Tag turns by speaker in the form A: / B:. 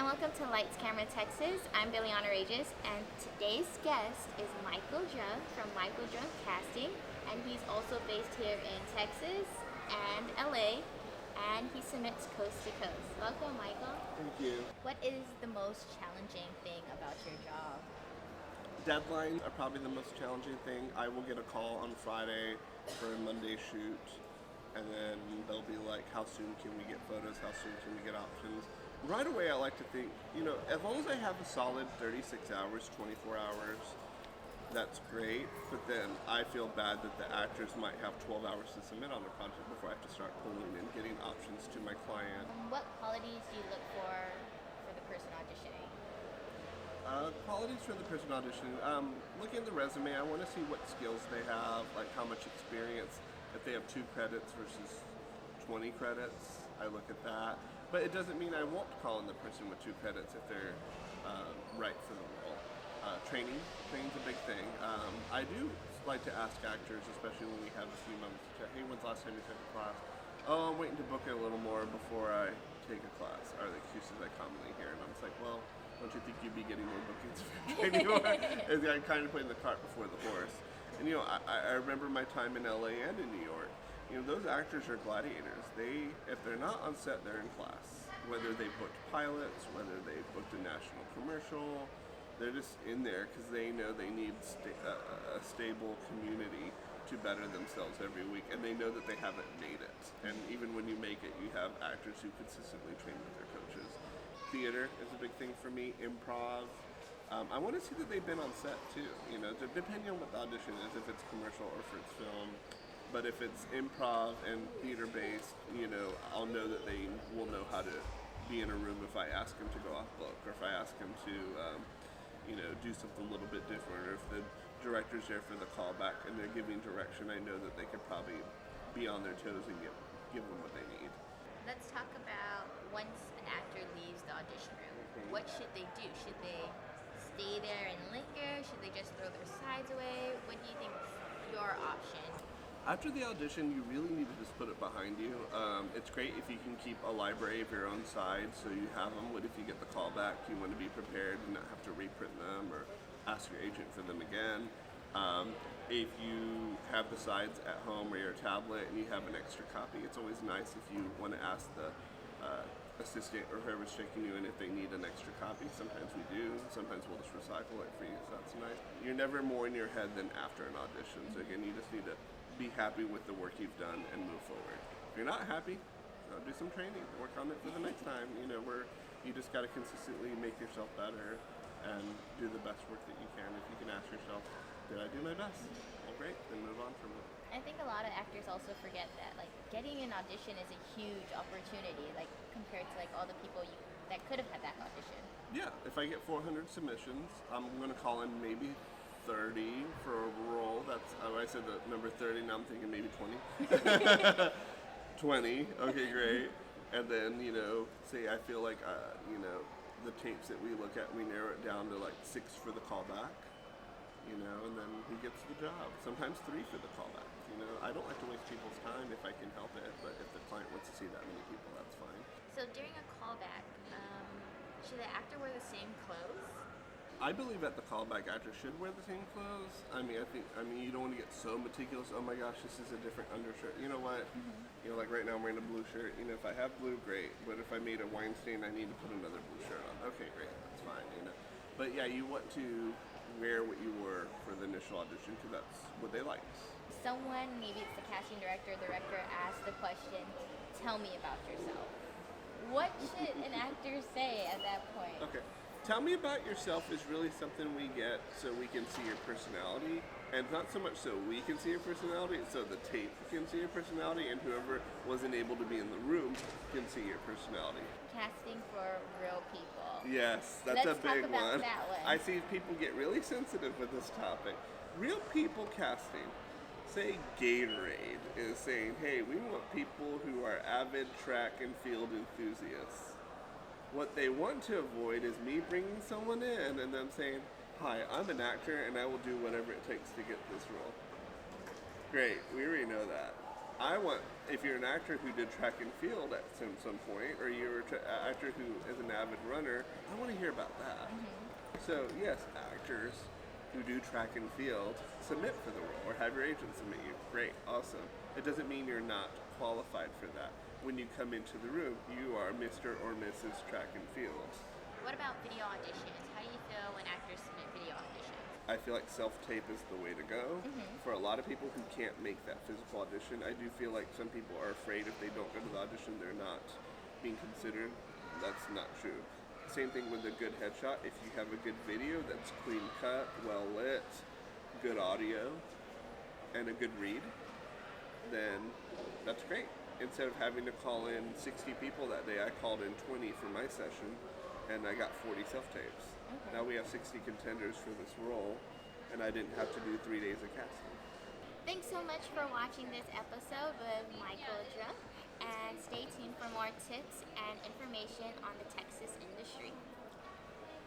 A: and welcome to Lights Camera Texas. I'm Billionna Reyes, and today's guest is Michael Druck from Michael Druck Casting, and he's also based here in Texas and LA, and he submits coast to coast. Welcome, Michael.
B: Thank you.
A: What is the most challenging thing about your job?
B: Deadlines are probably the most challenging thing. I will get a call on Friday for a Monday shoot, and then they'll be like, how soon can we get photos? How soon can we get options? Right away, I like to think, as long as I have a solid 36 hours, 24 hours, that's great. But then I feel bad that the actors might have 12 hours to submit on the project before I have to start pulling and getting options to my client.
A: What qualities do you look for the person auditioning?
B: Qualities for the person auditioning. Looking at the resume, I want to see what skills they have, like how much experience. If they have 2 credits versus 20 credits, I look at that. But it doesn't mean I won't call in the person with 2 credits if they're right for the role. Training's a big thing. I do like to ask actors, especially when we have a few moments to chat, hey, when's the last time you took a class? Oh, I'm waiting to book it a little more before I take a class, are the excuses I commonly hear. And I'm just like, well, don't you think you'd be getting more bookings if you're training more? It's like kind of putting the cart before the horse. And I remember my time in LA and in New York. Those actors are gladiators. If they're not on set, they're in class. Whether they booked pilots, whether they booked a national commercial, they're just in there because they know they need a stable community to better themselves every week, and they know that they haven't made it. And even when you make it, you have actors who consistently train with their coaches. Theater is a big thing for me. Improv. I want to see that they've been on set too. Depending on what the audition is, if it's commercial or if it's film. But if it's improv and theater based, I'll know that they will know how to be in a room if I ask them to go off book, or if I ask them to, do something a little bit different, or if the director's there for the callback and they're giving direction, I know that they could probably be on their toes and give them what they need.
A: Let's talk about once an actor leaves the audition room. What should they do? Should they stay there and linger? Should they just throw their sides away? What do you think is your option?
B: After the audition, you really need to just put it behind you. It's great if you can keep a library of your own sides so you have them. What if you get the call back? You want to be prepared and not have to reprint them or ask your agent for them again. If you have the sides at home or your tablet and you have an extra copy, it's always nice if you want to ask the assistant or whoever's checking you in if they need an extra copy. Sometimes we do. Sometimes we'll just recycle it for you, so that's nice. You're never more in your head than after an audition. So again, you just need to be happy with the work you've done and move forward. If you're not happy, do some training, work on it for the next time. You just got to consistently make yourself better and do the best work that you can. If you can ask yourself, did I do my best? Well, great, then move on from it.
A: I think a lot of actors also forget that, getting an audition is a huge opportunity, compared to, all the people that could have had that audition.
B: Yeah, if I get 400 submissions, I'm going to call in maybe 30 for a role. That's how I said the number 30, now I'm thinking maybe 20. 20, okay, great. And then, say I feel like, the tapes that we look at, we narrow it down to 6 for the callback, and then he gets the job. Sometimes 3 for the callback, I don't like to waste people's time if I can help it, but if the client wants to see that many people, that's fine.
A: So during a callback, should the actor wear the same clothes?
B: I believe that the callback actor should wear the same clothes. I mean, you don't want to get so meticulous. Oh my gosh, this is a different undershirt. You know what? Mm-hmm. Like right now I'm wearing a blue shirt. If I have blue, great. But if I made a wine stain, I need to put another blue shirt on. Okay, great, that's fine. But yeah, you want to wear what you wore for the initial audition because that's what they liked.
A: Someone, maybe it's the casting director or the director, asks the question, "Tell me about yourself." What should an actor say at that point?
B: Okay. Tell me about yourself is really something we get so we can see your personality, and not so much so we can see your personality, it's so the tape can see your personality, and whoever wasn't able to be in the room can see your personality.
A: Casting for real people.
B: Yes, that's
A: Let's
B: a big
A: talk about
B: one.
A: That one.
B: I see people get really sensitive with this topic. Real people casting. Say Gatorade is saying, hey, we want people who are avid track and field enthusiasts. What they want to avoid is me bringing someone in and them saying, hi, I'm an actor and I will do whatever it takes to get this role. Great, we already know that. I want, if you're an actor who did track and field at some point, or you're an actor who is an avid runner, I want to hear about that. So yes, actors who do track and field, submit for the role, or have your agent submit you. Great, awesome. It doesn't mean you're not qualified for that. When you come into the room, you are Mr. or Mrs. Track and Field.
A: What about video auditions? How do you feel when actors submit video auditions?
B: I feel like self-tape is the way to go. For a lot of people who can't make that physical audition, I do feel like some people are afraid if they don't go to the audition, they're not being considered. That's not true. Same thing with a good headshot. If you have a good video that's clean cut, well lit, good audio, and a good read, then that's great. Instead of having to call in 60 people that day, I called in 20 for my session, and I got 40 self-tapes. Now we have 60 contenders for this role, and I didn't have to do 3 days of casting.
A: Thanks so much for watching this episode with Michael Druck, and stay tuned for more tips and information on the Texas industry.